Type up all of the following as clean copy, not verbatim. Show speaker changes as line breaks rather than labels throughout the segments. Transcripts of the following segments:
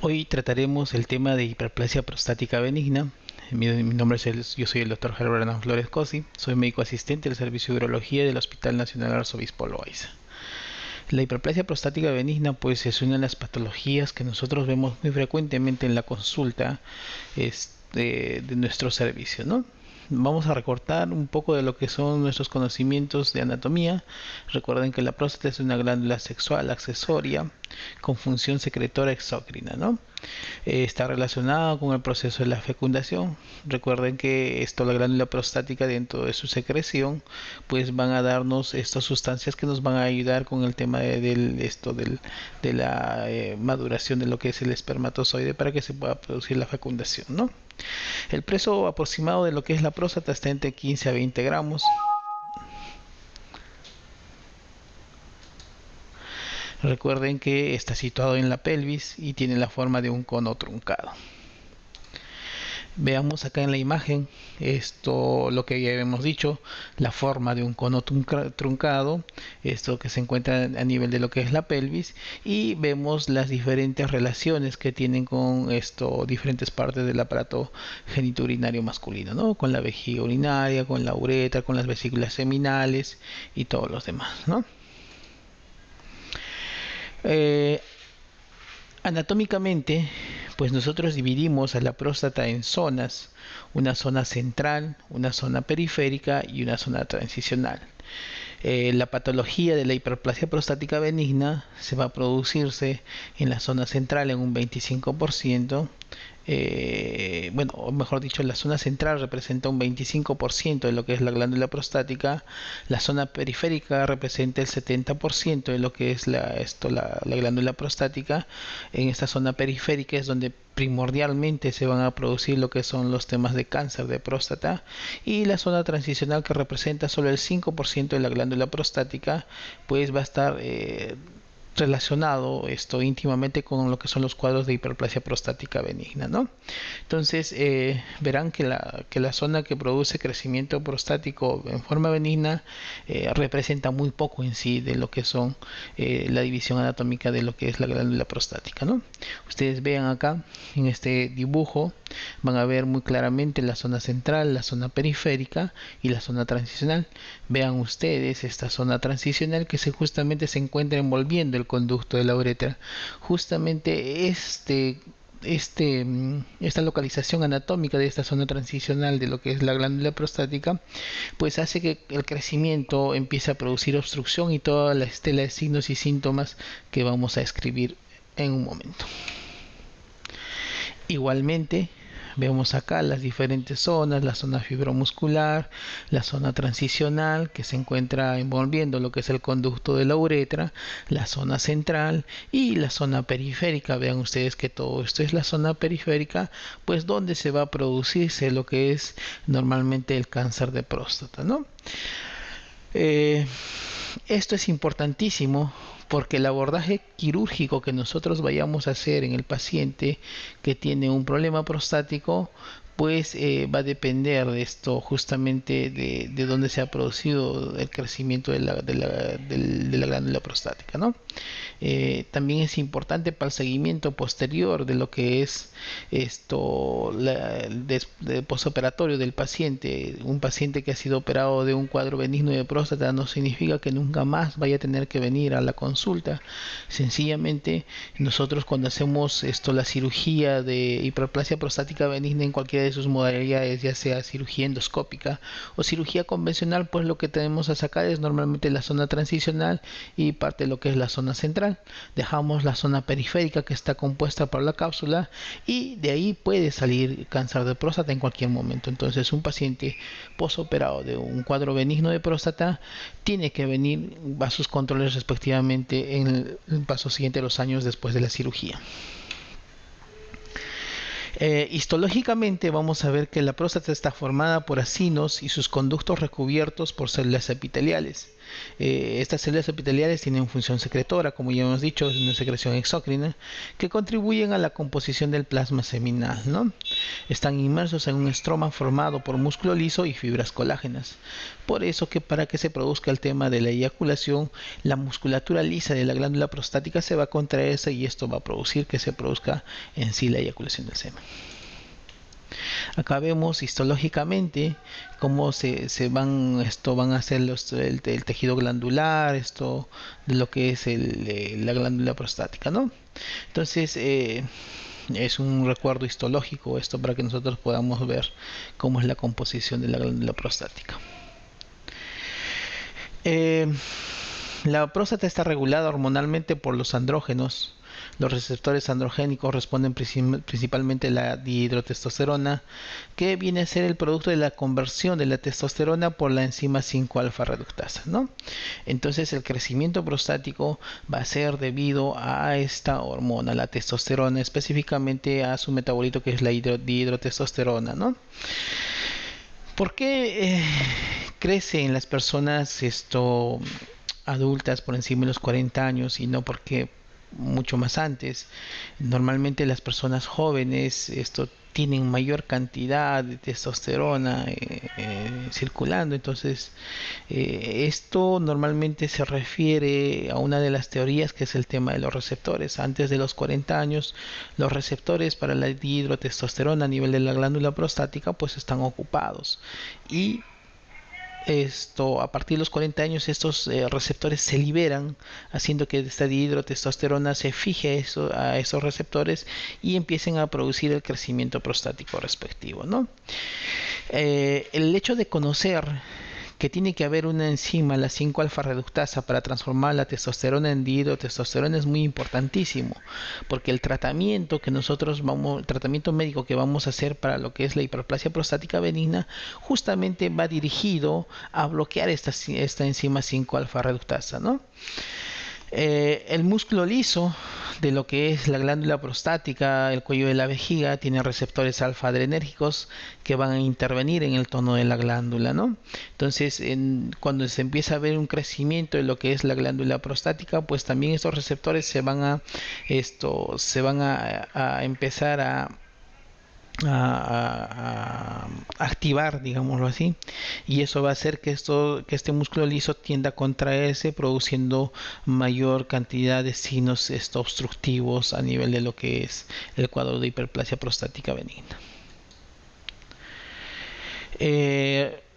Hoy trataremos el tema de hiperplasia prostática benigna. Mi nombre yo soy el doctor Herbert Hernán Flores Cosi, soy médico asistente del Servicio de Urología del Hospital Nacional Arzobispo Loaiza. La hiperplasia prostática benigna pues es una de las patologías que nosotros vemos muy frecuentemente en la consulta de nuestro servicio, ¿no? Vamos a recortar un poco de lo que son nuestros conocimientos de anatomía. Recuerden que la próstata es una glándula sexual accesoria con función secretora exócrina, ¿no? Está relacionada con el proceso de la fecundación. Recuerden que la glándula prostática, dentro de su secreción, pues van a darnos estas sustancias que nos van a ayudar con el tema de la maduración de lo que es el espermatozoide para que se pueda producir la fecundación, ¿no? El peso aproximado de lo que es la próstata está entre 15 a 20 gramos. Recuerden que está situado en la pelvis y tiene la forma de un cono truncado. Veamos acá en la imagen lo que ya hemos dicho, la forma de un cono truncado, esto que se encuentra a nivel de lo que es la pelvis, y vemos las diferentes relaciones que tienen con diferentes partes del aparato genitourinario masculino, ¿no? Con la vejiga urinaria, con la uretra, con las vesículas seminales y todos los demás, ¿no? Anatómicamente, pues nosotros dividimos a la próstata en zonas, una zona central, una zona periférica y una zona transicional. La patología de la hiperplasia prostática benigna se va a producirse en la zona central en un 25%. Bueno, mejor dicho, la zona central representa un 25% de lo que es la glándula prostática, la zona periférica representa el 70% de lo que es la glándula prostática. En esta zona periférica es donde primordialmente se van a producir lo que son los temas de cáncer de próstata, y la zona transicional, que representa solo el 5% de la glándula prostática, pues va a estar relacionado íntimamente con lo que son los cuadros de hiperplasia prostática benigna, ¿no? Entonces verán que la zona que produce crecimiento prostático en forma benigna representa muy poco en sí de lo que son la división anatómica de lo que es la glándula prostática, ¿no? Ustedes vean acá en este dibujo, van a ver muy claramente la zona central, la zona periférica y la zona transicional. Vean ustedes esta zona transicional que justamente se encuentra envolviendo el conducto de la uretra. Justamente esta localización anatómica de esta zona transicional de lo que es la glándula prostática pues hace que el crecimiento empiece a producir obstrucción y toda la estela de signos y síntomas que vamos a escribir en un momento. Igualmente vemos acá las diferentes zonas, la zona fibromuscular, la zona transicional que se encuentra envolviendo lo que es el conducto de la uretra, la zona central y la zona periférica. Vean ustedes que todo esto es la zona periférica, pues donde se va a producirse lo que es normalmente el cáncer de próstata, ¿no? Esto es importantísimo porque el abordaje quirúrgico que nosotros vayamos a hacer en el paciente que tiene un problema prostático pues va a depender de justamente de dónde se ha producido el crecimiento de la glándula prostática, ¿no? También es importante para el seguimiento posterior de lo que es de posoperatorio del paciente. Un paciente que ha sido operado de un cuadro benigno de próstata no significa que nunca más vaya a tener que venir a la consulta. Sencillamente nosotros, cuando hacemos la cirugía de hiperplasia prostática benigna en cualquiera de sus modalidades, ya sea cirugía endoscópica o cirugía convencional, pues lo que tenemos a sacar es normalmente la zona transicional y parte de lo que es la zona central. Dejamos la zona periférica, que está compuesta por la cápsula, y de ahí puede salir cáncer de próstata en cualquier momento. Entonces un paciente posoperado de un cuadro benigno de próstata tiene que venir a sus controles respectivamente en el paso siguiente, los años después de la cirugía. Histológicamente vamos a ver que la próstata está formada por acinos y sus conductos recubiertos por células epiteliales. Estas células epiteliales tienen función secretora, como ya hemos dicho, es una secreción exócrina que contribuyen a la composición del plasma seminal, ¿no? están inmersos en un estroma formado por músculo liso y fibras colágenas. Por eso que para que se produzca el tema de la eyaculación, la musculatura lisa de la glándula prostática se va a contraerse y esto va a producir que se produzca en sí la eyaculación del semen. Acá vemos histológicamente cómo van a hacer el tejido glandular, esto de lo que es la glándula prostática, ¿no? Entonces es un recuerdo histológico esto para que nosotros podamos ver cómo es la composición de la glándula prostática. La próstata está regulada hormonalmente por los andrógenos. Los receptores androgénicos responden principalmente a la dihidrotestosterona, que viene a ser el producto de la conversión de la testosterona por la enzima 5-alfa reductasa, ¿no? Entonces el crecimiento prostático va a ser debido a esta hormona, la testosterona, específicamente a su metabolito que es la dihidrotestosterona, ¿no? ¿Por qué crece en las personas adultas por encima de los 40 años y no porque mucho más antes? Normalmente las personas jóvenes tienen mayor cantidad de testosterona circulando, entonces esto normalmente se refiere a una de las teorías que es el tema de los receptores. Antes de los 40 años los receptores para la dihidrotestosterona a nivel de la glándula prostática pues están ocupados y a partir de los 40 años estos receptores se liberan, haciendo que esta dihidrotestosterona se fije a esos receptores y empiecen a producir el crecimiento prostático respectivo, ¿no? El hecho de conocer que tiene que haber una enzima, la 5-alfa reductasa, para transformar la testosterona en dihidrotestosterona es muy importantísimo, porque el tratamiento el tratamiento médico que vamos a hacer para lo que es la hiperplasia prostática benigna, justamente va dirigido a bloquear esta enzima 5-alfa reductasa, ¿no? El músculo liso de lo que es la glándula prostática, el cuello de la vejiga, tiene receptores alfa-adrenérgicos que van a intervenir en el tono de la glándula, ¿no? Entonces, cuando se empieza a ver un crecimiento de lo que es la glándula prostática, pues también estos receptores se van a empezar a activar, digámoslo así, y eso va a hacer que este músculo liso tienda a contraerse, produciendo mayor cantidad de signos obstructivos a nivel de lo que es el cuadro de hiperplasia prostática benigna.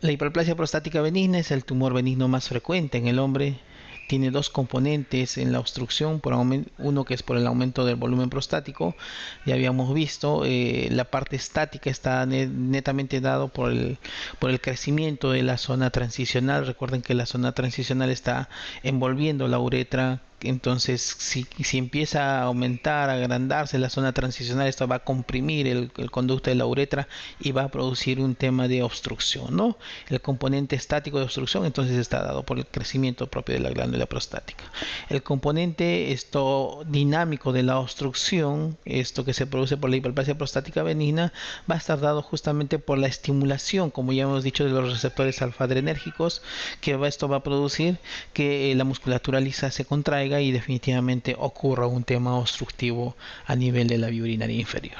La hiperplasia prostática benigna es el tumor benigno más frecuente en el hombre. Tiene dos componentes en la obstrucción, uno que es por el aumento del volumen prostático. Ya habíamos visto, la parte estática está netamente dado por el crecimiento de la zona transicional. Recuerden que la zona transicional está envolviendo la uretra. Entonces si empieza a aumentar, a agrandarse la zona transicional, esto va a comprimir el conducto de la uretra y va a producir un tema de obstrucción, ¿no? El componente estático de obstrucción entonces está dado por el crecimiento propio de la glándula prostática. El componente dinámico de la obstrucción, esto que se produce por la hiperplasia prostática benigna, va a estar dado justamente por la estimulación, como ya hemos dicho, de los receptores alfa-adrenérgicos, que esto va a producir que la musculatura lisa se contraiga y definitivamente ocurra un tema obstructivo a nivel de la vía urinaria inferior.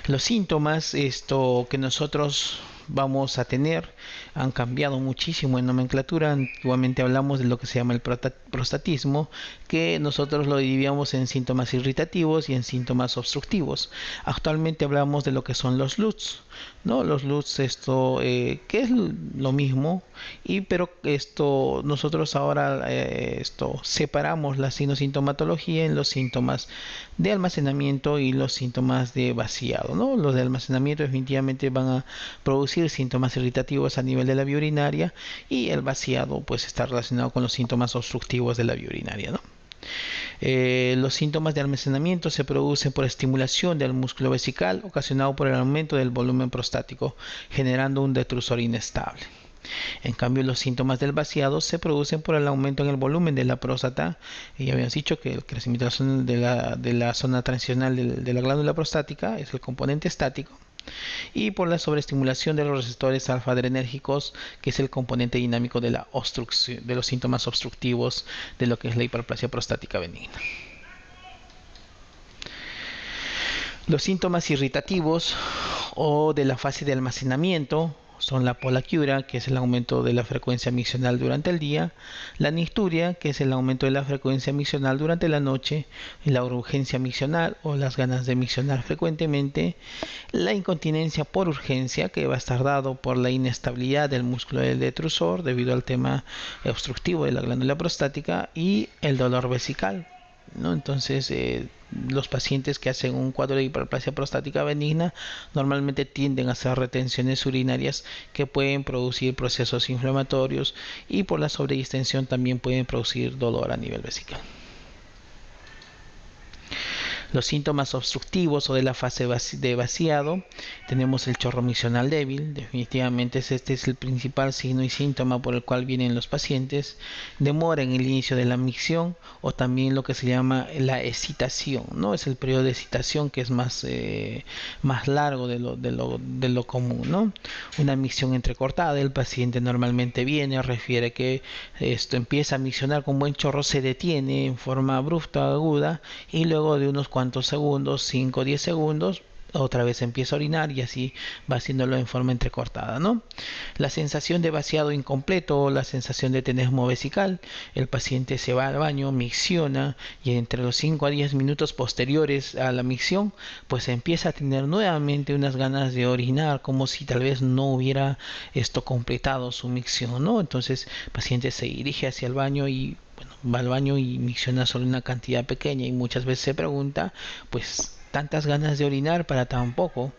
Los síntomas que nosotros vamos a tener han cambiado muchísimo en nomenclatura. Antiguamente hablamos de lo que se llama el prostatismo, que nosotros lo dividíamos en síntomas irritativos y en síntomas obstructivos. Actualmente hablamos de lo que son los LUTS, ¿no? Los LUTS, que es lo mismo, pero nosotros ahora separamos la sintomatología en los síntomas de almacenamiento y los síntomas de vaciado, ¿no? Los de almacenamiento definitivamente van a producir síntomas irritativos a nivel de la vía urinaria, y el vaciado pues está relacionado con los síntomas obstructivos de la vía urinaria, ¿no? Los síntomas de almacenamiento se producen por estimulación del músculo vesical ocasionado por el aumento del volumen prostático, generando un detrusor inestable. En cambio, los síntomas del vaciado se producen por el aumento en el volumen de la próstata. Ya habíamos dicho que el crecimiento de la zona transicional de la glándula prostática es el componente estático, y por la sobreestimulación de los receptores alfa-adrenérgicos, que es el componente dinámico de la obstrucción, de los síntomas obstructivos de lo que es la hiperplasia prostática benigna. Los síntomas irritativos o de la fase de almacenamiento son la polaquiuria, que es el aumento de la frecuencia miccional durante el día, la nicturia, que es el aumento de la frecuencia miccional durante la noche, la urgencia miccional o las ganas de miccionar frecuentemente, la incontinencia por urgencia, que va a estar dado por la inestabilidad del músculo del detrusor debido al tema obstructivo de la glándula prostática, y el dolor vesical, ¿no? Entonces, los pacientes que hacen un cuadro de hiperplasia prostática benigna normalmente tienden a hacer retenciones urinarias que pueden producir procesos inflamatorios, y por la sobredistensión también pueden producir dolor a nivel vesical. Los síntomas obstructivos o de la fase de vaciado, tenemos el chorro miccional débil. Definitivamente este es el principal signo y síntoma por el cual vienen los pacientes. Demora en el inicio de la micción, o también lo que se llama la excitación, ¿no? Es el periodo de excitación que es más largo de lo común, ¿no? Una micción entrecortada, el paciente normalmente viene, refiere que esto empieza a miccionar con buen chorro, se detiene en forma abrupta, aguda, y luego de unos cuantos segundos, 5 o 10 segundos, otra vez empieza a orinar, y así va haciéndolo en forma entrecortada, ¿no? La sensación de vaciado incompleto o la sensación de tenesmo vesical, el paciente se va al baño, micciona, y entre los 5 a 10 minutos posteriores a la micción, pues empieza a tener nuevamente unas ganas de orinar, como si tal vez no hubiera completado su micción, ¿no? Entonces el paciente se dirige hacia el baño y va al baño y micciona solo una cantidad pequeña, y muchas veces se pregunta, pues, tantas ganas de orinar para tan poco.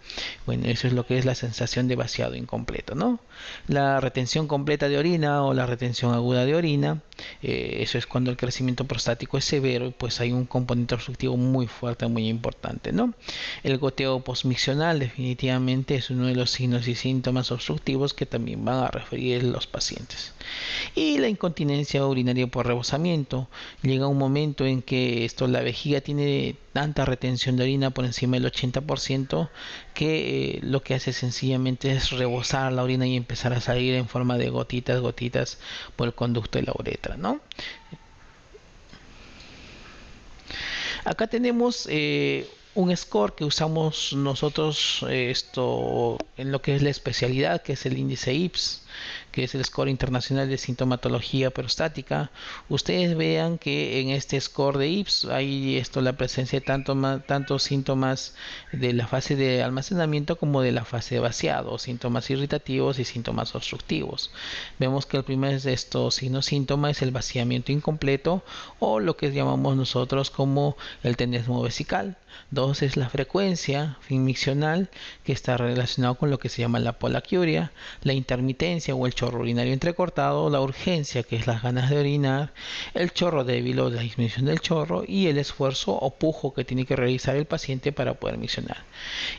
Bueno, eso es lo que es la sensación de vaciado incompleto, ¿no? La retención completa de orina o la retención aguda de orina, eso es cuando el crecimiento prostático es severo, pues hay un componente obstructivo muy fuerte, muy importante, ¿no? El goteo postmiccional definitivamente es uno de los signos y síntomas obstructivos que también van a referir los pacientes. Y la incontinencia urinaria por rebosamiento, llega un momento en que la vejiga tiene tanta retención de orina por encima del 80%, que lo que hace sencillamente es rebosar la orina y empezar a salir en forma de gotitas por el conducto de la uretra, ¿no? Acá tenemos un score que usamos nosotros en lo que es la especialidad, que es el índice IPS, que es el score internacional de sintomatología prostática. Ustedes vean que en este score de IPS hay la presencia de tanto síntomas de la fase de almacenamiento como de la fase de vaciado, síntomas irritativos y síntomas obstructivos. Vemos que el primer síntoma es el vaciamiento incompleto, o lo que llamamos nosotros como el tenesmo vesical. 2 es la frecuencia miccional, que está relacionado con lo que se llama la polaquiuria, la intermitencia o el chorro urinario entrecortado, la urgencia, que es las ganas de orinar, el chorro débil o la disminución del chorro, y el esfuerzo o pujo que tiene que realizar el paciente para poder miccionar.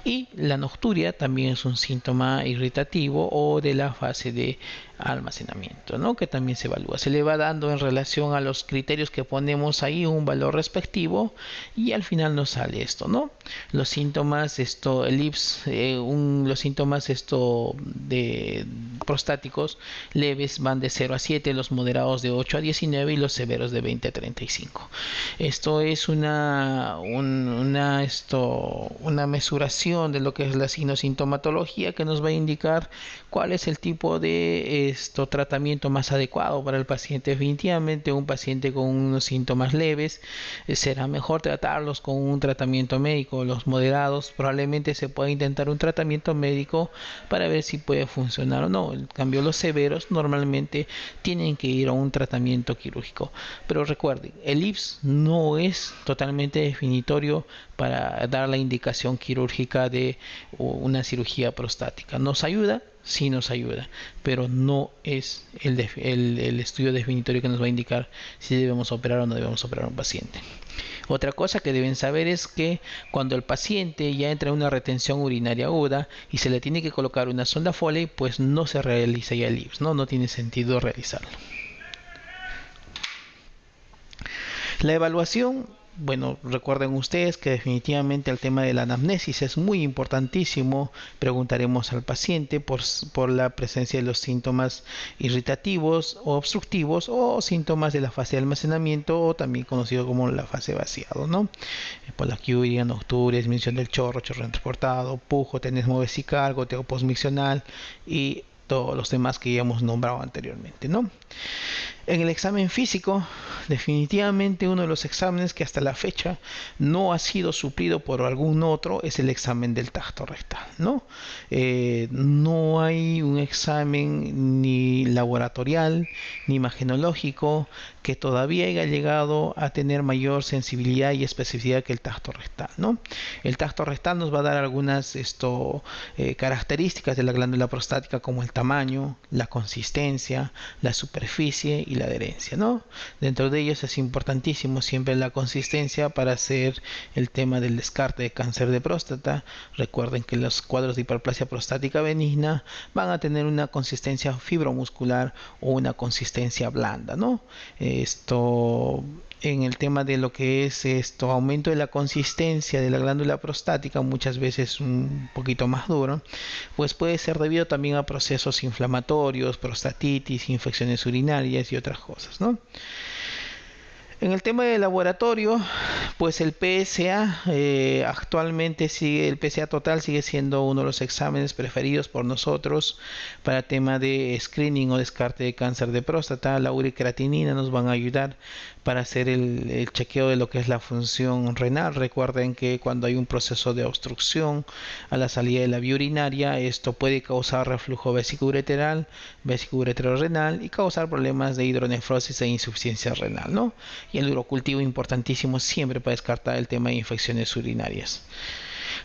Y la nocturia también es un síntoma irritativo o de la fase de almacenamiento, ¿no? Que también se evalúa. Se le va dando en relación a los criterios que ponemos ahí un valor respectivo, y al final nos sale esto, ¿no? Los síntomas, el IPS, los síntomas de prostáticos leves van de 0 a 7, los moderados de 8 a 19 y los severos de 20 a 35. Esto es una mesuración de lo que es la sintomatología, que nos va a indicar cuál es el tipo de tratamiento más adecuado para el paciente. Definitivamente un paciente con unos síntomas leves será mejor tratarlos con un tratamiento médico. Los moderados probablemente se pueda intentar un tratamiento médico para ver si puede funcionar o no. En cambio, los severos normalmente tienen que ir a un tratamiento quirúrgico. Pero recuerden, el IPS no es totalmente definitorio para dar la indicación quirúrgica de una cirugía prostática. Nos ayuda, sí nos ayuda, pero no es el estudio definitorio que nos va a indicar si debemos operar o no debemos operar a un paciente. Otra cosa que deben saber es que cuando el paciente ya entra en una retención urinaria aguda y se le tiene que colocar una sonda Foley, pues no se realiza ya el IPS, no tiene sentido realizarlo. La evaluación bueno, recuerden ustedes que definitivamente el tema de la anamnesis es muy importantísimo. Preguntaremos al paciente por la presencia de los síntomas irritativos o obstructivos o síntomas de la fase de almacenamiento o también conocido como la fase de vaciado, ¿no? Poliaquiuria, nocturia, disminución del chorro transportado, pujo, tenesmo vesical, goteo postmiccional y todos los demás que ya hemos nombrado anteriormente, ¿no? En el examen físico, definitivamente uno de los exámenes que hasta la fecha no ha sido suplido por algún otro es el examen del tacto rectal, ¿no? No hay un examen ni laboratorial ni imagenológico que todavía haya llegado a tener mayor sensibilidad y especificidad que el tacto rectal, ¿no? El tacto rectal nos va a dar algunas características de la glándula prostática como el tamaño, la consistencia, la superficie y la adherencia, ¿no? Dentro de ellos es importantísimo siempre la consistencia para hacer el tema del descarte de cáncer de próstata. Recuerden que los cuadros de hiperplasia prostática benigna van a tener una consistencia fibromuscular o una consistencia blanda, ¿no? En el tema de lo que es aumento de la consistencia de la glándula prostática, muchas veces un poquito más duro, pues puede ser debido también a procesos inflamatorios, prostatitis, infecciones urinarias y otras cosas, ¿no? En el tema de laboratorio, pues el PSA actualmente el PSA total sigue siendo uno de los exámenes preferidos por nosotros para tema de screening o descarte de cáncer de próstata. La uricreatinina nos van a ayudar para hacer el chequeo de lo que es la función renal. Recuerden que cuando hay un proceso de obstrucción a la salida de la vía urinaria, esto puede causar reflujo vesicoureteral, vesicoureterorenal y causar problemas de hidronefrosis e insuficiencia renal, ¿no? Y el urocultivo importantísimo siempre para descartar el tema de infecciones urinarias.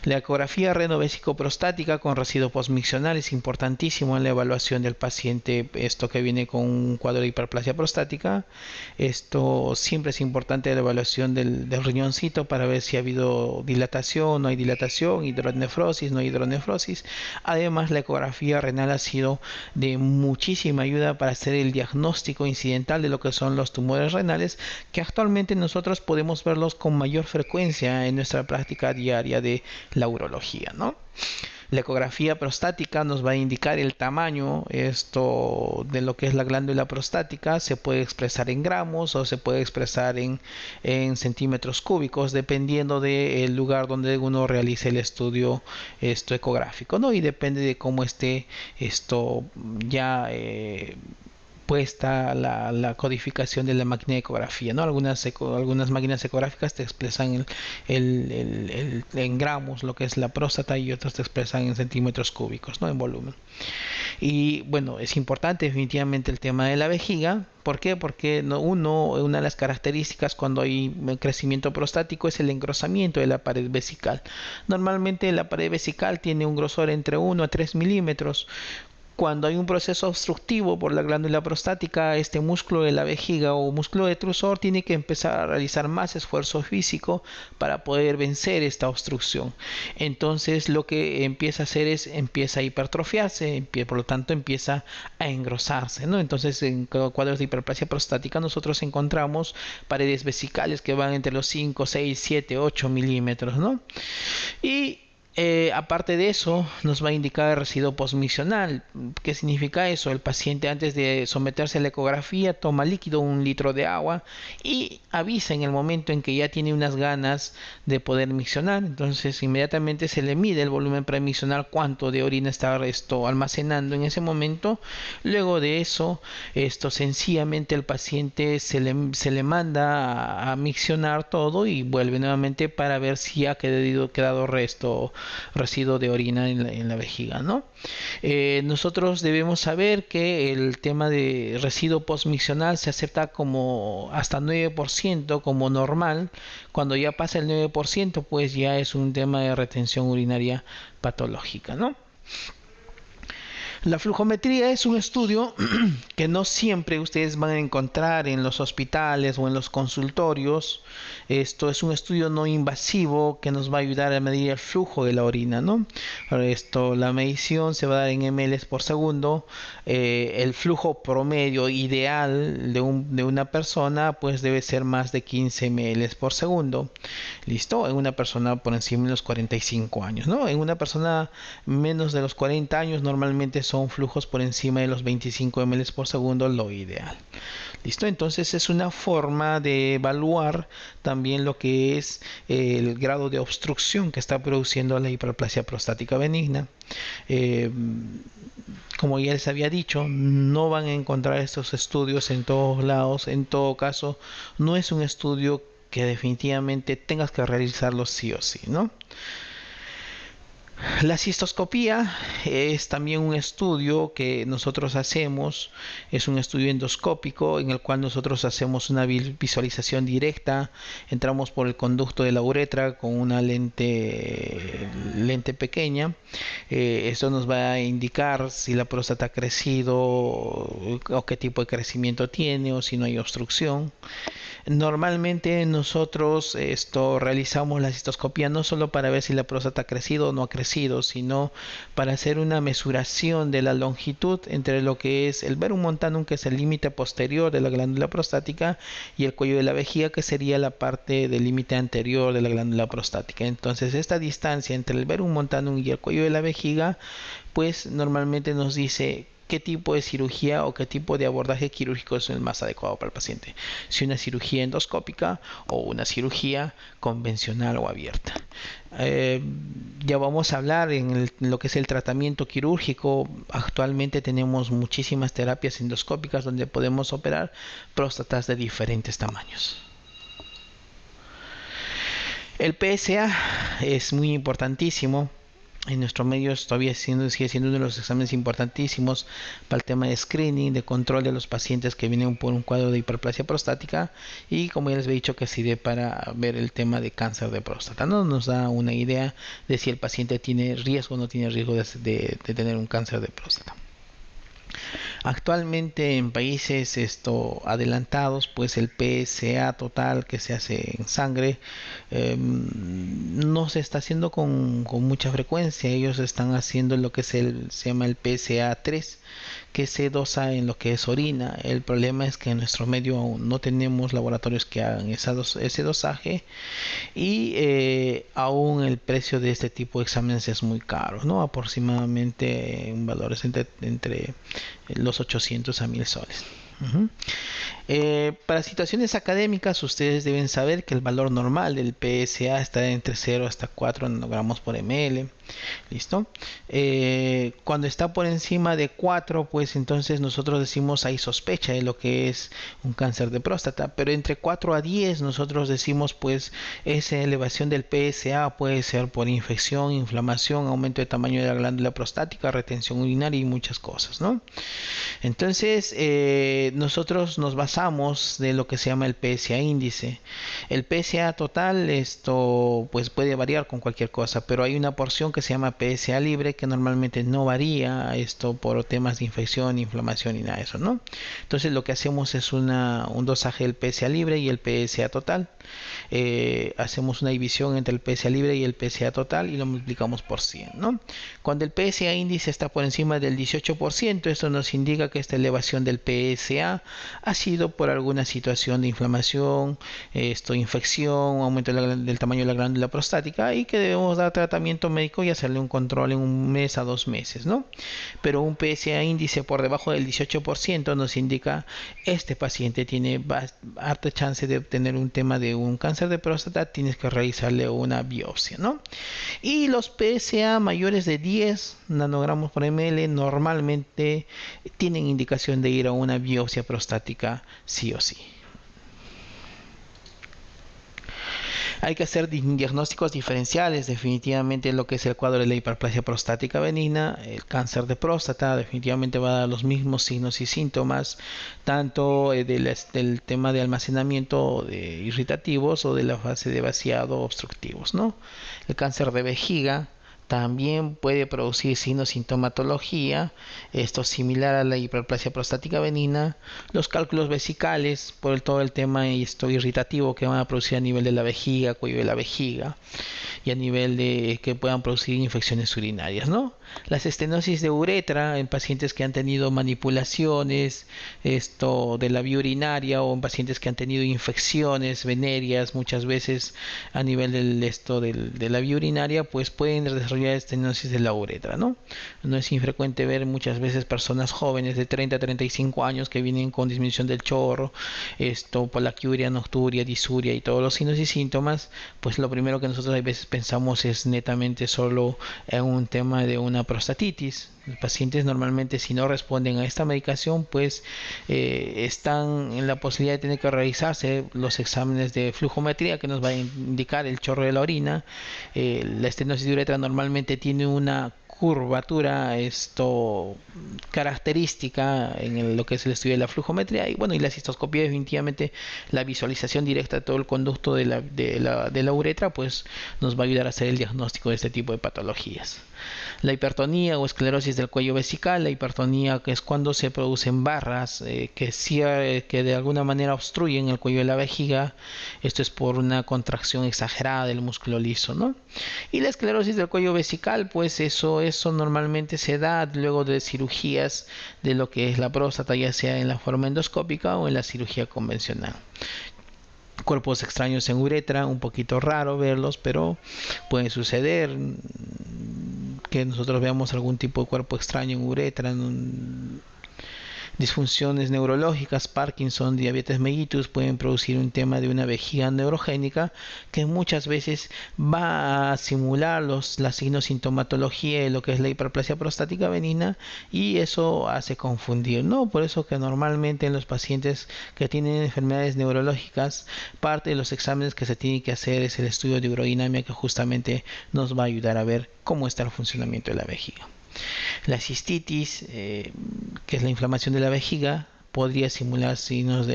La ecografía renovesicoprostática con residuo postmiccional es importantísimo en la evaluación del paciente, esto que viene con un cuadro de hiperplasia prostática. Esto siempre es importante la evaluación del riñoncito para ver si ha habido dilatación, no hay dilatación, hidronefrosis, no hay hidronefrosis. Además, la ecografía renal ha sido de muchísima ayuda para hacer el diagnóstico incidental de lo que son los tumores renales, que actualmente nosotros podemos verlos con mayor frecuencia en nuestra práctica diaria de la urología, ¿no? La ecografía prostática nos va a indicar el tamaño de lo que es la glándula prostática. Se puede expresar en gramos o se puede expresar en centímetros cúbicos, dependiendo del lugar donde uno realice el estudio ecográfico, ¿no? Y depende de cómo esté ya puesta la codificación de la máquina de ecografía, ¿no? Algunas máquinas ecográficas te expresan en gramos lo que es la próstata y otras te expresan en centímetros cúbicos, ¿no? En volumen. Y bueno, es importante definitivamente el tema de la vejiga. ¿Por qué? Porque una de las características cuando hay crecimiento prostático es el engrosamiento de la pared vesical. Normalmente la pared vesical tiene un grosor entre 1 a 3 milímetros. Cuando hay un proceso obstructivo por la glándula prostática, este músculo de la vejiga o músculo detrusor tiene que empezar a realizar más esfuerzo físico para poder vencer esta obstrucción. Entonces lo que empieza a hacer empieza a hipertrofiarse, por lo tanto empieza a engrosarse, ¿no? Entonces en cuadros de hiperplasia prostática nosotros encontramos paredes vesicales que van entre los 5, 6, 7, 8 milímetros, ¿no? Y aparte de eso, nos va a indicar el residuo postmiccional. ¿Qué significa eso? El paciente antes de someterse a la ecografía toma líquido, 1 litro de agua, y avisa en el momento en que ya tiene unas ganas de poder miccionar. Entonces inmediatamente se le mide el volumen premiccional, cuánto de orina está almacenando en ese momento. Luego de eso, sencillamente el paciente se le manda a miccionar todo y vuelve nuevamente para ver si ha quedado residuo de orina en la vejiga, ¿no? Nosotros debemos saber que el tema de residuo postmiccional se acepta como hasta 9% como normal. Cuando ya pasa el 9%, pues ya es un tema de retención urinaria patológica, ¿no? La flujometría es un estudio que no siempre ustedes van a encontrar en los hospitales o en los consultorios. Esto es un estudio no invasivo que nos va a ayudar a medir el flujo de la orina, ¿no? La medición se va a dar en ml por segundo. El flujo promedio ideal de una persona pues debe ser más de 15 ml por segundo. ¿Listo? En una persona por encima de los 45 años, ¿no? En una persona menos de los 40 años normalmente son flujos por encima de los 25 ml por segundo lo ideal. ¿Listo? Entonces es una forma de evaluar también lo que es el grado de obstrucción que está produciendo la hiperplasia prostática benigna. Como ya les había dicho, no van a encontrar estos estudios en todos lados. En todo caso, no es un estudio que definitivamente tengas que realizarlo sí o sí, ¿no? La cistoscopía es también un estudio que nosotros hacemos, es un estudio endoscópico en el cual nosotros hacemos una visualización directa, entramos por el conducto de la uretra con una lente pequeña. Esto nos va a indicar si la próstata ha crecido o qué tipo de crecimiento tiene o si no hay obstrucción. Normalmente nosotros realizamos la cistoscopía no solo para ver si la próstata ha crecido o no ha crecido, sino para hacer una mesuración de la longitud entre lo que es el verum montanum, que es el límite posterior de la glándula prostática, y el cuello de la vejiga, que sería la parte del límite anterior de la glándula prostática. Entonces esta distancia entre el verum montanum y el cuello de la vejiga pues normalmente nos dice qué tipo de cirugía o qué tipo de abordaje quirúrgico es el más adecuado para el paciente. Si una cirugía endoscópica o una cirugía convencional o abierta. Ya vamos a hablar en lo que es el tratamiento quirúrgico. Actualmente tenemos muchísimas terapias endoscópicas donde podemos operar próstatas de diferentes tamaños. El PSA es muy importantísimo. En nuestros medios todavía sigue siendo uno de los exámenes importantísimos para el tema de screening, de control de los pacientes que vienen por un cuadro de hiperplasia prostática, y como ya les he dicho que sirve para ver el tema de cáncer de próstata, ¿no? Nos da una idea de si el paciente tiene riesgo o no tiene riesgo de tener un cáncer de próstata. Actualmente en países adelantados, pues el PSA total que se hace en sangre no se está haciendo con mucha frecuencia. Ellos están haciendo lo que se llama el PSA-3, que se dosa en lo que es orina. El problema es que en nuestro medio aún no tenemos laboratorios que hagan ese dosaje, y aún el precio de este tipo de exámenes es muy caro, ¿no? Aproximadamente en valores entre los 800 a 1000 soles. Para situaciones académicas, ustedes deben saber que el valor normal del PSA está entre 0 hasta 4 nanogramos por ml. ¿Listo? Cuando está por encima de 4, pues entonces nosotros decimos hay sospecha de lo que es un cáncer de próstata. Pero entre 4 a 10 nosotros decimos pues esa elevación del PSA puede ser por infección, inflamación, aumento de tamaño de la glándula prostática, retención urinaria y muchas cosas, ¿no? Entonces nosotros nos basamos de lo que se llama el PSA índice. El PSA total pues puede variar con cualquier cosa, pero hay una porción que se llama PSA libre que normalmente no varía por temas de infección, inflamación y nada de eso, ¿no? Entonces lo que hacemos es un dosaje del PSA libre y el PSA total. Hacemos una división entre el PSA libre y el PSA total y lo multiplicamos por 100, ¿no? Cuando el PSA índice está por encima del 18%, esto nos indica que esta elevación del PSA ha sido por alguna situación de inflamación, infección, aumento del tamaño de la glándula prostática, y que debemos dar tratamiento médico y hacerle un control en 1 mes a 2 meses, ¿no? Pero un PSA índice por debajo del 18% nos indica este paciente tiene harta chance de obtener un tema de un cáncer de próstata, tienes que realizarle una biopsia, ¿no? Y los PSA mayores de 10 nanogramos por ml normalmente tienen indicación de ir a una biopsia prostática sí o sí. Hay que hacer diagnósticos diferenciales. Definitivamente lo que es el cuadro de la hiperplasia prostática benigna, el cáncer de próstata, definitivamente va a dar los mismos signos y síntomas, tanto del tema de almacenamiento de irritativos o de la fase de vaciado obstructivos, ¿no? El cáncer de vejiga También puede producir sintomatología, esto similar a la hiperplasia prostática benigna, los cálculos vesicales por todo el tema esto irritativo que van a producir a nivel de la vejiga, cuello de la vejiga, y a nivel de que puedan producir infecciones urinarias, ¿no? Las estenosis de uretra en pacientes que han tenido manipulaciones esto de la vía urinaria, o en pacientes que han tenido infecciones venéreas muchas veces a nivel de la vía urinaria, pues pueden desarrollar estenosis de la uretra, ¿no? No es infrecuente ver muchas veces personas jóvenes de 30 a 35 años que vienen con disminución del chorro, polaquiuria, nocturia, disuria y todos los signos y síntomas. Pues lo primero que nosotros a veces pensamos es netamente solo en un tema de una prostatitis. Los pacientes normalmente, si no responden a esta medicación, pues están en la posibilidad de tener que realizarse los exámenes de flujometría que nos va a indicar el chorro de la orina. La estenosis de uretra normalmente tiene una curvatura característica en lo que es el estudio de la flujometría, y bueno, y la cistoscopia, definitivamente la visualización directa de todo el conducto de la uretra, pues nos va a ayudar a hacer el diagnóstico de este tipo de patologías. La hipertonía o esclerosis del cuello vesical, la hipertonía que es cuando se producen barras que de alguna manera obstruyen el cuello de la vejiga. Esto es por una contracción exagerada del músculo liso, ¿no? Y la esclerosis del cuello vesical, pues eso normalmente se da luego de cirugías de lo que es la próstata, ya sea en la forma endoscópica o en la cirugía convencional. Cuerpos extraños en uretra, un poquito raro verlos, pero puede suceder que nosotros veamos algún tipo de cuerpo extraño en uretra. Disfunciones neurológicas, Parkinson, diabetes mellitus pueden producir un tema de una vejiga neurogénica que muchas veces va a simular la sintomatología de lo que es la hiperplasia prostática benigna, y eso hace confundir, ¿no? Por eso que normalmente en los pacientes que tienen enfermedades neurológicas, parte de los exámenes que se tiene que hacer es el estudio de urodinamia, que justamente nos va a ayudar a ver cómo está el funcionamiento de la vejiga. La cistitis, que es la inflamación de la vejiga, podría simular signos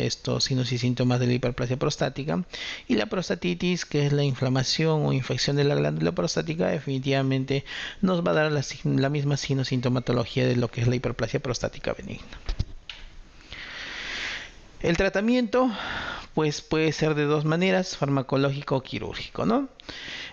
y síntomas de la hiperplasia prostática. Y la prostatitis, que es la inflamación o infección de la glándula prostática, definitivamente nos va a dar la misma sintomatología de lo que es la hiperplasia prostática benigna. El tratamiento, pues puede ser de dos maneras: farmacológico o quirúrgico, ¿no?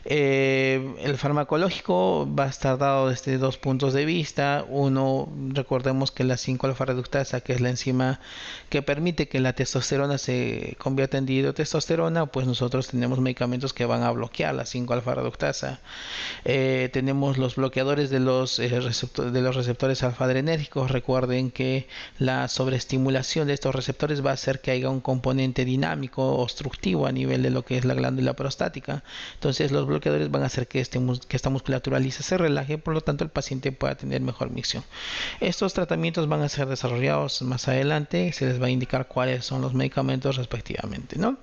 El farmacológico va a estar dado desde dos puntos de vista. Uno, recordemos que la 5-alfa reductasa, que es la enzima que permite que la testosterona se convierta en dihidrotestosterona, pues nosotros tenemos medicamentos que van a bloquear la 5-alfa reductasa. Tenemos los bloqueadores de los receptores alfa-adrenérgicos. Recuerden que la sobreestimulación de estos receptores va a hacer que haya un componente dinámico obstructivo a nivel de lo que es la glándula prostática. Entonces los bloqueadores van a hacer que esta musculatura lisa se relaje, por lo tanto el paciente pueda tener mejor micción. Estos tratamientos van a ser desarrollados más adelante, se les va a indicar cuáles son los medicamentos respectivamente, ¿no?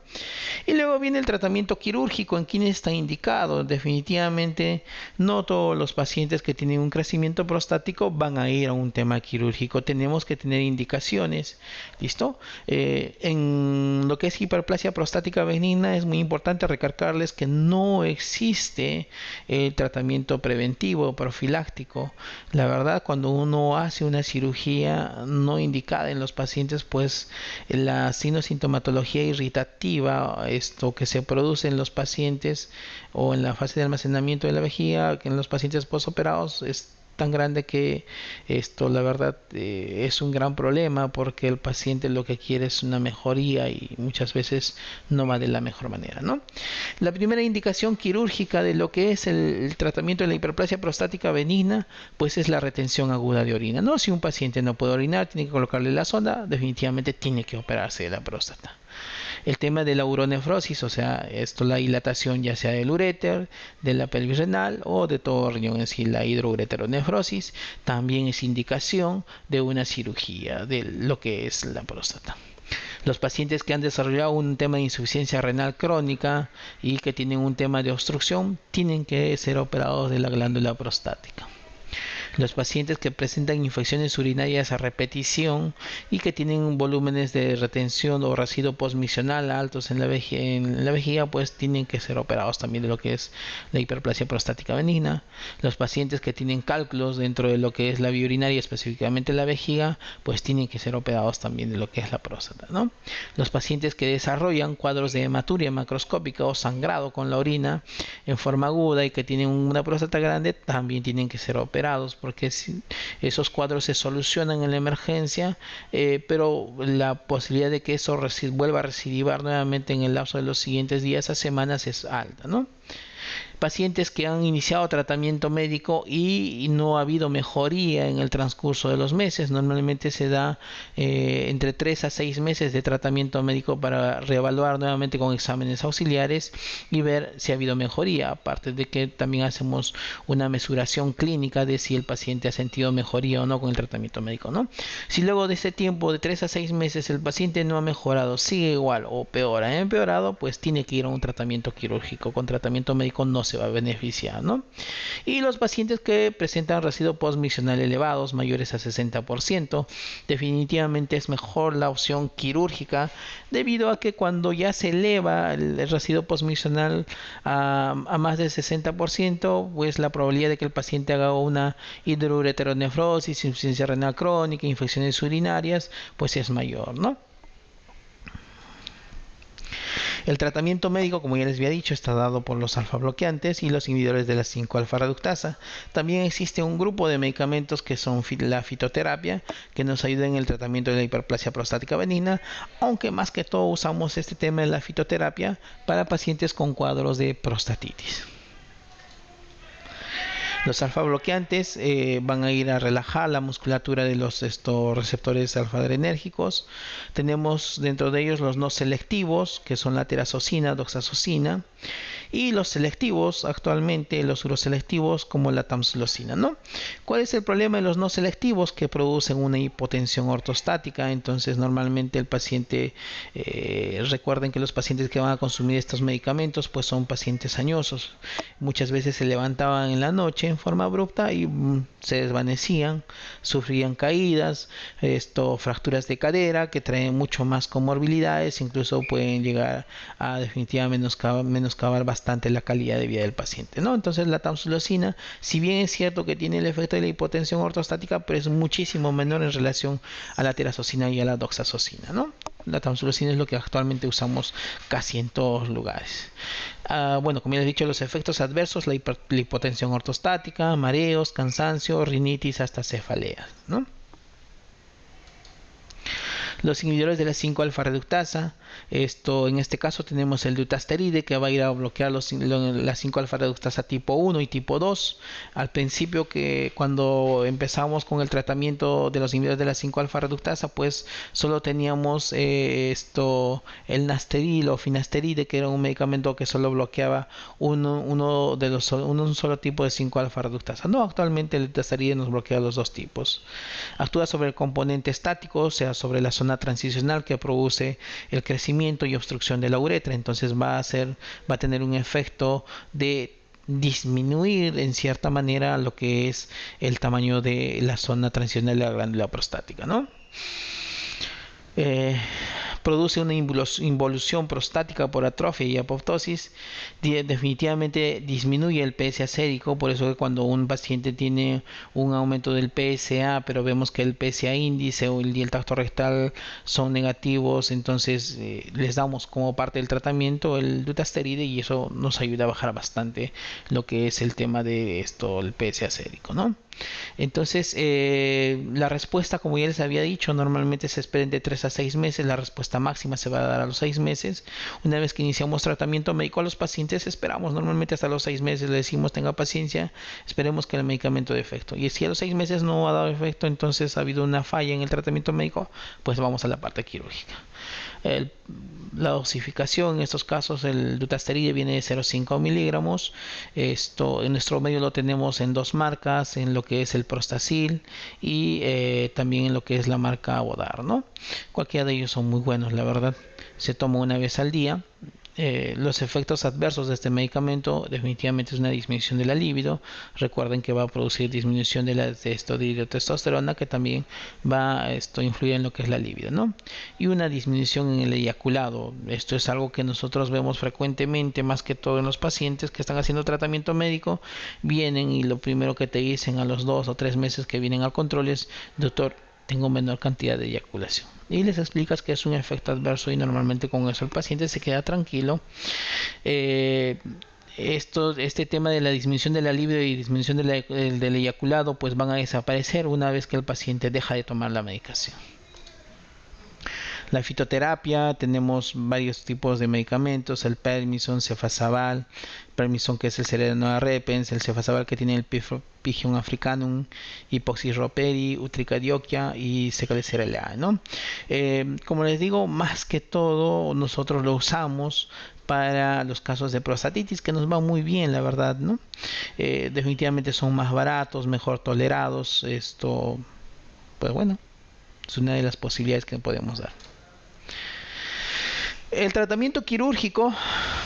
Y luego viene el tratamiento quirúrgico. ¿En quién está indicado? Definitivamente no todos los pacientes que tienen un crecimiento prostático van a ir a un tema quirúrgico. Tenemos que tener indicaciones, ¿listo? En lo que es hiperplasia prostática benigna es muy importante recalcarles que no existe el tratamiento preventivo profiláctico. La verdad, cuando uno hace una cirugía no indicada en los pacientes, pues la sintomatología irritativa, esto que se produce en los pacientes o en la fase de almacenamiento de la vejiga, que en los pacientes postoperados es tan grande que la verdad es un gran problema, porque el paciente lo que quiere es una mejoría y muchas veces no va de la mejor manera, ¿no? La primera indicación quirúrgica de lo que es el tratamiento de la hiperplasia prostática benigna, pues es la retención aguda de orina, ¿no? Si un paciente no puede orinar, tiene que colocarle la sonda, definitivamente tiene que operarse de la próstata. El tema de la uronefrosis, o sea, la dilatación ya sea del uréter, de la pelvis renal o de todo el riñón en sí, la hidroureteronefrosis, también es indicación de una cirugía de lo que es la próstata. Los pacientes que han desarrollado un tema de insuficiencia renal crónica y que tienen un tema de obstrucción, tienen que ser operados de la glándula prostática. Los pacientes que presentan infecciones urinarias a repetición y que tienen volúmenes de retención o residuo postmisional altos en la vejiga, pues tienen que ser operados también de lo que es la hiperplasia prostática benigna. Los pacientes que tienen cálculos dentro de lo que es la vía urinaria, específicamente la vejiga, pues tienen que ser operados también de lo que es la próstata, ¿no? Los pacientes que desarrollan cuadros de hematuria macroscópica o sangrado con la orina en forma aguda y que tienen una próstata grande también tienen que ser operados, porque si esos cuadros se solucionan en la emergencia, pero la posibilidad de que eso vuelva a recidivar nuevamente en el lapso de los siguientes días a semanas es alta, ¿no? Pacientes que han iniciado tratamiento médico y no ha habido mejoría en el transcurso de los meses. Normalmente se da entre 3 a 6 meses de tratamiento médico para reevaluar nuevamente con exámenes auxiliares y ver si ha habido mejoría. Aparte de que también hacemos una mesuración clínica de si el paciente ha sentido mejoría o no con el tratamiento médico, ¿no? Si luego de ese tiempo de 3 a 6 meses el paciente no ha mejorado, sigue igual o peor, ha empeorado, pues tiene que ir a un tratamiento quirúrgico. Con tratamiento médico no se va a beneficiar, ¿no? Y los pacientes que presentan residuo postmisional elevados, mayores a 60%, definitivamente es mejor la opción quirúrgica, debido a que cuando ya se eleva el residuo postmisional a más del 60%, pues la probabilidad de que el paciente haga una hidroureteronefrosis, insuficiencia renal crónica, infecciones urinarias, pues es mayor, ¿no? El tratamiento médico, como ya les había dicho, está dado por los alfa bloqueantes y los inhibidores de la 5-alfa reductasa. También existe un grupo de medicamentos que son la fitoterapia, que nos ayuda en el tratamiento de la hiperplasia prostática benigna, aunque más que todo usamos este tema de la fitoterapia para pacientes con cuadros de prostatitis. Los alfa bloqueantes van a ir a relajar la musculatura de los receptores alfa-adrenérgicos. Tenemos dentro de ellos los no selectivos, que son la terazocina, doxazocina, y los selectivos, actualmente los uroselectivos, como la tamsulosina, ¿no? ¿Cuál es el problema de los no selectivos? Que producen una hipotensión ortostática. Entonces normalmente el paciente, recuerden que los pacientes que van a consumir estos medicamentos pues son pacientes añosos. Muchas veces se levantaban en la noche en forma abrupta y se desvanecían, sufrían caídas, fracturas de cadera que traen mucho más comorbilidades, incluso pueden llegar a definitivamente menoscabar bastante la calidad de vida del paciente, ¿no? Entonces la tamsulosina, si bien es cierto que tiene el efecto de la hipotensión ortostática, pero es muchísimo menor en relación a la terazocina y a la doxazocina, ¿no? La tamsulosina es lo que actualmente usamos casi en todos lugares. Bueno, como ya he dicho, los efectos adversos, la hipotensión ortostática, mareos, cansancio, rinitis, hasta cefaleas, ¿no? Los inhibidores de la 5-alfa reductasa, en este caso tenemos el dutasteride, que va a ir a bloquear la 5-alfa reductasa tipo 1 y tipo 2. Al principio, que cuando empezamos con el tratamiento de los inhibidores de la 5-alfa reductasa, pues solo teníamos el nasteril o finasteride, que era un medicamento que solo bloqueaba un solo tipo de 5-alfa reductasa. No, actualmente el dutasteride nos bloquea los dos tipos. Actúa sobre el componente estático, o sea, sobre la zona transicional que produce el crecimiento y obstrucción de la uretra. Entonces va a tener un efecto de disminuir en cierta manera lo que es el tamaño de la zona transicional de la glándula prostática, ¿no? Produce una involución prostática por atrofia y apoptosis. Definitivamente disminuye el PSA sérico, por eso que cuando un paciente tiene un aumento del PSA, pero vemos que el PSA índice y el tacto rectal son negativos, entonces les damos como parte del tratamiento el dutasteride y eso nos ayuda a bajar bastante lo que es el tema de el PSA sérico, ¿no? Entonces la respuesta, como ya les había dicho, normalmente se espera de 3 a 6 meses. La respuesta máxima se va a dar a los 6 meses. Una vez que iniciamos tratamiento médico a los pacientes, esperamos normalmente hasta los 6 meses, le decimos tenga paciencia, esperemos que el medicamento dé efecto. Y si a los 6 meses no ha dado efecto, entonces ha habido una falla en el tratamiento médico, pues vamos a la parte quirúrgica. La dosificación en estos casos, el dutasteride viene de 0,5 miligramos. En nuestro medio lo tenemos en dos marcas, en lo que es el Prostacil y también en lo que es la marca Vodar, ¿no? Cualquiera de ellos son muy buenos, la verdad. Se toma una vez al día Los efectos adversos de este medicamento definitivamente es una disminución de la libido. Recuerden que va a producir disminución de la de testosterona, que también va a influir en lo que es la libido, ¿no? Y una disminución en el eyaculado. Esto es algo que nosotros vemos frecuentemente, más que todo en los pacientes que están haciendo tratamiento médico. Vienen y lo primero que te dicen a los 2 o 3 meses que vienen al control es: doctor, tengo menor cantidad de eyaculación. Y les explicas que es un efecto adverso y normalmente con eso el paciente se queda tranquilo. Este tema de la disminución de la libido y disminución del eyaculado pues van a desaparecer una vez que el paciente deja de tomar la medicación. La fitoterapia, tenemos varios tipos de medicamentos: el Permison, Cefazabal, Permison, que es el Serenoma repens, el Cefazabal, que tiene el Pygium africanum, Hipoxyroperi, Utricadioquia y Secalecerelea, ¿no? Como les digo, más que todo nosotros lo usamos para los casos de prostatitis, que nos va muy bien, la verdad, ¿no? Definitivamente son más baratos, mejor tolerados. Esto, pues bueno, es una de las posibilidades que podemos dar. El tratamiento quirúrgico,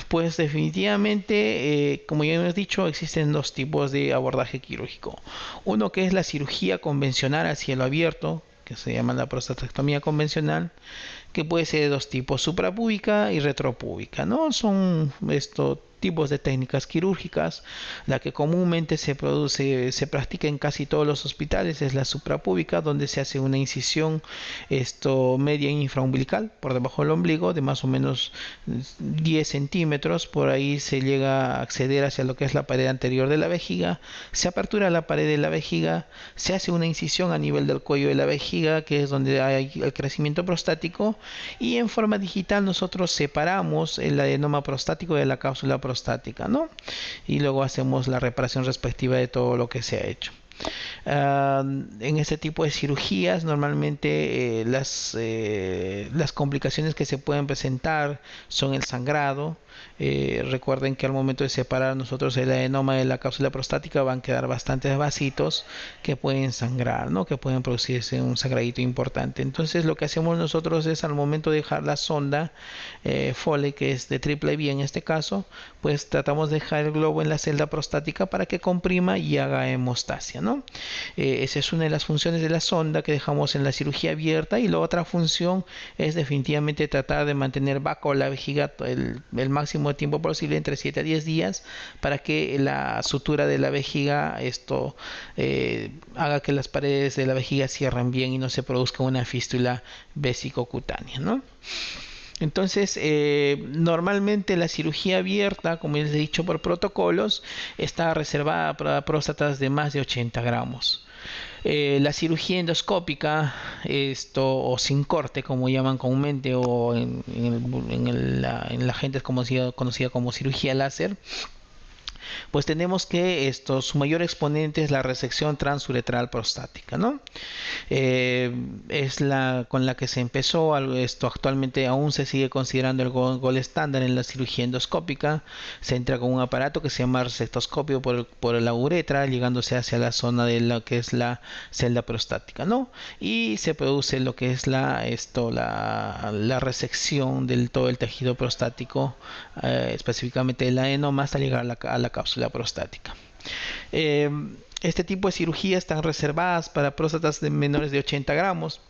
pues definitivamente, como ya hemos dicho, existen dos tipos de abordaje quirúrgico. Uno que es la cirugía convencional a cielo abierto, que se llama la prostatectomía convencional, que puede ser de dos tipos: suprapúbica y retropúbica, ¿no? Son estos tipos de técnicas quirúrgicas. La que comúnmente se practica en casi todos los hospitales es la suprapúbica, donde se hace una incisión media infraumbilical por debajo del ombligo de más o menos 10 centímetros. Por ahí se llega a acceder hacia lo que es la pared anterior de la vejiga, se apertura la pared de la vejiga, se hace una incisión a nivel del cuello de la vejiga, que es donde hay el crecimiento prostático, y en forma digital nosotros separamos el adenoma prostático de la cápsula prostática, ¿no? Y luego hacemos la reparación respectiva de todo lo que se ha hecho. En este tipo de cirugías normalmente las complicaciones que se pueden presentar son el sangrado. Recuerden que al momento de separar nosotros el adenoma de la cápsula prostática van a quedar bastantes vasitos que pueden sangrar, ¿no? Que pueden producirse un sangradito importante. Entonces lo que hacemos nosotros es, al momento de dejar la sonda Foley, que es de triple vía en este caso, pues tratamos de dejar el globo en la celda prostática para que comprima y haga hemostasia, ¿no? Esa es una de las funciones de la sonda que dejamos en la cirugía abierta. Y la otra función es definitivamente tratar de mantener bajo la vejiga el máximo de tiempo posible, entre 7 a 10 días, para que la sutura de la vejiga haga que las paredes de la vejiga cierren bien y no se produzca una fístula vesicocutánea, ¿no? Entonces, normalmente la cirugía abierta, como les he dicho, por protocolos, está reservada para próstatas de más de 80 gramos. La cirugía endoscópica, o sin corte, como llaman comúnmente, o en la gente es conocida como cirugía láser, pues tenemos que su mayor exponente es la resección transuretral prostática, ¿no? Es la con la que se empezó. Actualmente aún se sigue considerando el gol estándar en la cirugía endoscópica. Se entra con un aparato que se llama resectoscopio por la uretra, llegándose hacia la zona de lo que es la celda prostática, ¿no? Y se produce lo que es la resección del todo el tejido prostático, específicamente del adenoma, hasta llegar a la cápsula prostática. Este tipo de cirugías están reservadas para próstatas de menores de 80 gramos.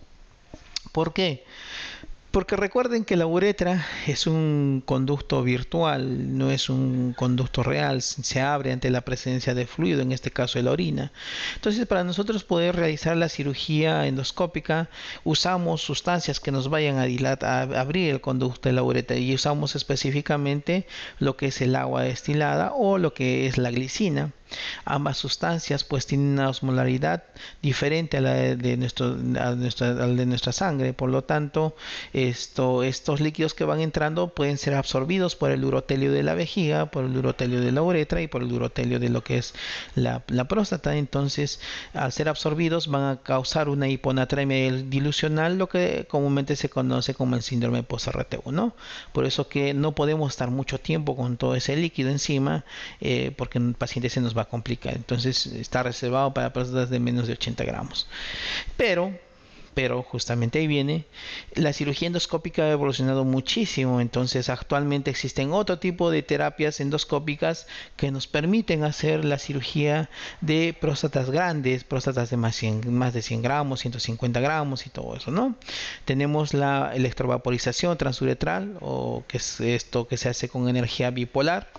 ¿Por qué? Porque recuerden que la uretra es un conducto virtual, no es un conducto real. Se abre ante la presencia de fluido, en este caso de la orina. Entonces, para nosotros poder realizar la cirugía endoscópica, usamos sustancias que nos vayan a abrir el conducto de la uretra, y usamos específicamente lo que es el agua destilada o lo que es la glicina. Ambas sustancias pues tienen una osmolaridad diferente a la de nuestra sangre. Por lo tanto, estos líquidos que van entrando pueden ser absorbidos por el urotelio de la vejiga, por el urotelio de la uretra y por el urotelio de lo que es la próstata. Entonces, al ser absorbidos, van a causar una hiponatremia dilucional, lo que comúnmente se conoce como el síndrome post-RTU, ¿no? Por eso que no podemos estar mucho tiempo con todo ese líquido encima, porque el paciente se nos va a complicar. Entonces está reservado para próstatas de menos de 80 gramos. Pero pero justamente ahí viene, la cirugía endoscópica ha evolucionado muchísimo. Entonces actualmente existen otro tipo de terapias endoscópicas que nos permiten hacer la cirugía de próstatas grandes, próstatas de más de 100 gramos, 150 gramos y todo eso, ¿no? Tenemos la electrovaporización transuretral, o que es esto que se hace con energía bipolar.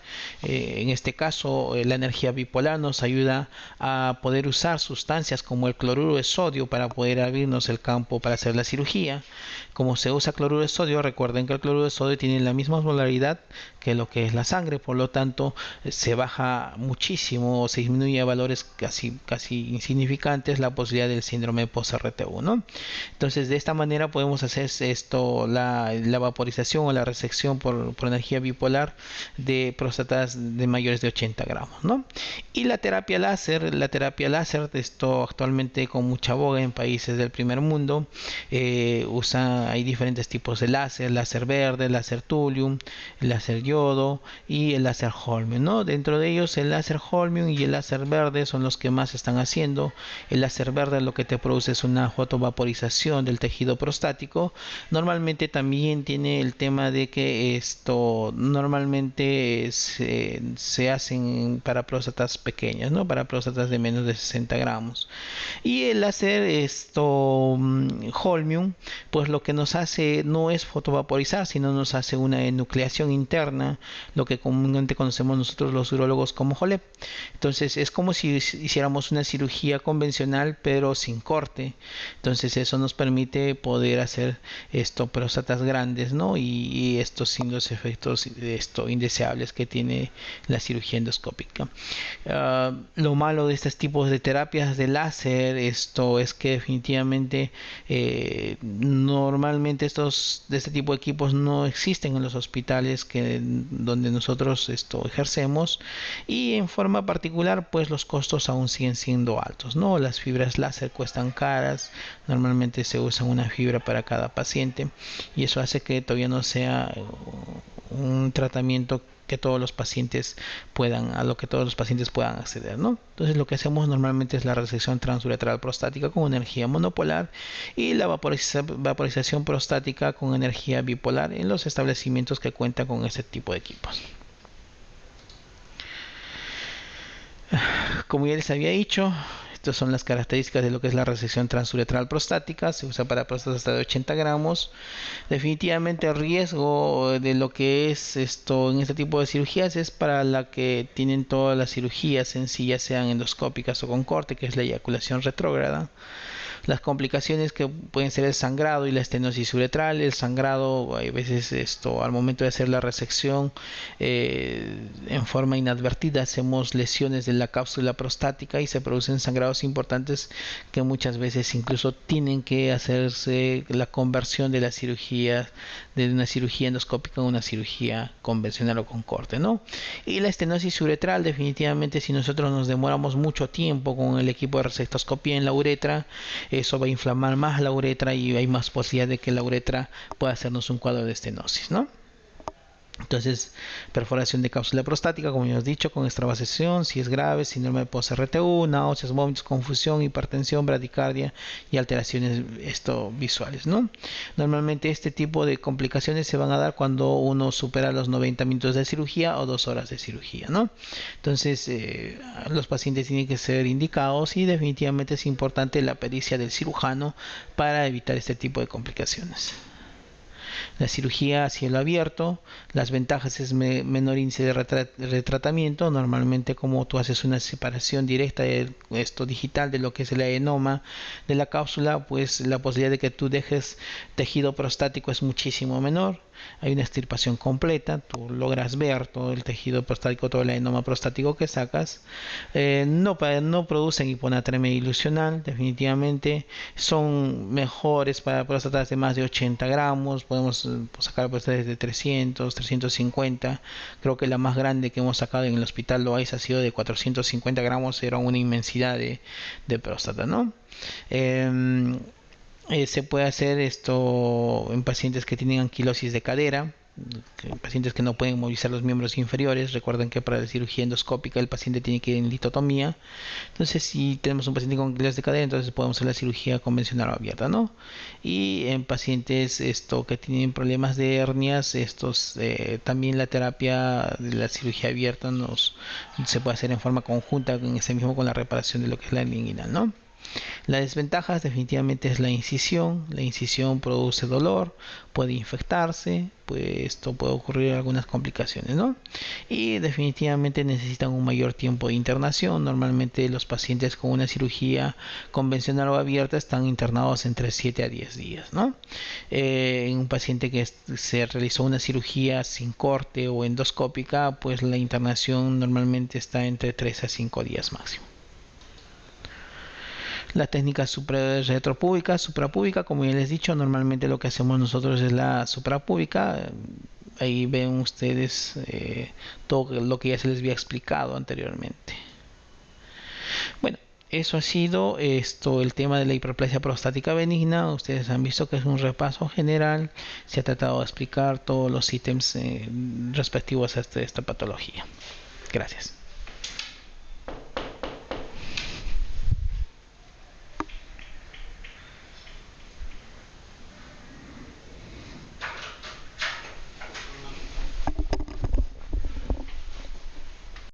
En este caso, la energía bipolar nos ayuda a poder usar sustancias como el cloruro de sodio para poder abrirnos el campo para hacer la cirugía. Como se usa cloruro de sodio, recuerden que el cloruro de sodio tiene la misma osmolaridad que lo que es la sangre, por lo tanto se baja muchísimo, se disminuye a valores casi insignificantes la posibilidad del síndrome post-RTU, ¿no? Entonces de esta manera podemos hacer esto, la vaporización o la resección por energía bipolar de próstatas de mayores de 80 gramos, ¿no? Y la terapia láser, esto actualmente con mucha boga en países del primer mundo. Hay diferentes tipos de láser verde, láser thulium, el láser yodo y el láser holmium, ¿no? Dentro de ellos el láser holmium y el láser verde son los que más están haciendo. El láser verde lo que te produce es una fotovaporización del tejido prostático. Normalmente también tiene el tema de que esto normalmente se hacen para próstatas pequeñas, ¿no? Para próstatas de menos de 60 gramos. Y el láser holmium, pues lo que nos hace no es fotovaporizar, sino nos hace una enucleación interna, lo que comúnmente conocemos nosotros los urólogos como HOLEP. Entonces es como si hiciéramos una cirugía convencional pero sin corte. Entonces eso nos permite poder hacer próstatas grandes, ¿no? Y estos sin los efectos indeseables que tiene la cirugía endoscópica. Lo malo de estos tipos de terapias de láser es que definitivamente normalmente de este tipo de equipos no existen en los hospitales donde nosotros ejercemos, y en forma particular pues los costos aún siguen siendo altos, ¿no? Las fibras láser cuestan caras, normalmente se usa una fibra para cada paciente, y eso hace que todavía no sea un tratamiento que todos los pacientes puedan acceder, ¿no? Entonces lo que hacemos normalmente es la resección transuretral prostática con energía monopolar y la vaporización prostática con energía bipolar en los establecimientos que cuentan con este tipo de equipos. Como ya les había dicho, estas son las características de lo que es la resección transuretral prostática. Se usa para próstatas hasta de 80 gramos. Definitivamente el riesgo de lo que es en este tipo de cirugías es para la que tienen todas las cirugías en sí, ya sean endoscópicas o con corte, que es la eyaculación retrógrada. Las complicaciones que pueden ser el sangrado y la estenosis uretral. El sangrado, a veces al momento de hacer la resección en forma inadvertida hacemos lesiones de la cápsula prostática y se producen sangrados importantes que muchas veces incluso tienen que hacerse la conversión de la cirugía, de una cirugía endoscópica a una cirugía convencional o con corte, ¿no? Y la estenosis uretral, definitivamente si nosotros nos demoramos mucho tiempo con el equipo de resectoscopía en la uretra, eso va a inflamar más la uretra y hay más posibilidad de que la uretra pueda hacernos un cuadro de estenosis, ¿no? Entonces, perforación de cápsula prostática, como ya hemos dicho, con extravasación, si es grave, síndrome de post-RTU, náuseas, vómitos, confusión, hipertensión, bradicardia y alteraciones visuales, ¿no? Normalmente este tipo de complicaciones se van a dar cuando uno supera los 90 minutos de cirugía o 2 horas de cirugía, ¿no? Entonces, los pacientes tienen que ser indicados y definitivamente es importante la pericia del cirujano para evitar este tipo de complicaciones. La cirugía a cielo abierto, las ventajas es menor índice de retratamiento. Normalmente, como tú haces una separación directa de digital de lo que es el adenoma de la cápsula, pues la posibilidad de que tú dejes tejido prostático es muchísimo menor. Hay una extirpación completa, tú logras ver todo el tejido prostático, todo el adenoma prostático que sacas. No producen hiponatremia ilusional, definitivamente son mejores para próstatas de más de 80 gramos. Podemos sacar próstatas de 300, 350. Creo que la más grande que hemos sacado en el hospital Loaiza ha sido de 450 gramos, era una inmensidad de próstata, ¿no? Se puede hacer esto en pacientes que tienen anquilosis de cadera. pacientes que no pueden movilizar los miembros inferiores. Recuerden que para la cirugía endoscópica el paciente tiene que ir en litotomía. Entonces, si tenemos un paciente con gliosis de cadera, entonces podemos hacer la cirugía convencional o abierta, ¿no? Y en pacientes que tienen problemas de hernias, también la terapia de la cirugía abierta se puede hacer en forma conjunta en ese mismo con la reparación de lo que es la hernia inguinal, ¿no? La desventaja definitivamente es la incisión. La incisión produce dolor, puede infectarse, pues esto puede ocurrir algunas complicaciones, ¿no? Y definitivamente necesitan un mayor tiempo de internación. Normalmente los pacientes con una cirugía convencional o abierta están internados entre 7 a 10 días, ¿no? En un paciente que se realizó una cirugía sin corte o endoscópica, pues la internación normalmente está entre 3 a 5 días máximo. La técnica retropúbica, suprapúbica, como ya les he dicho, normalmente lo que hacemos nosotros es la suprapúbica. Ahí ven ustedes todo lo que ya se les había explicado anteriormente. Bueno, eso ha sido el tema de la hiperplasia prostática benigna. Ustedes han visto que es un repaso general. Se ha tratado de explicar todos los ítems respectivos a esta patología. Gracias.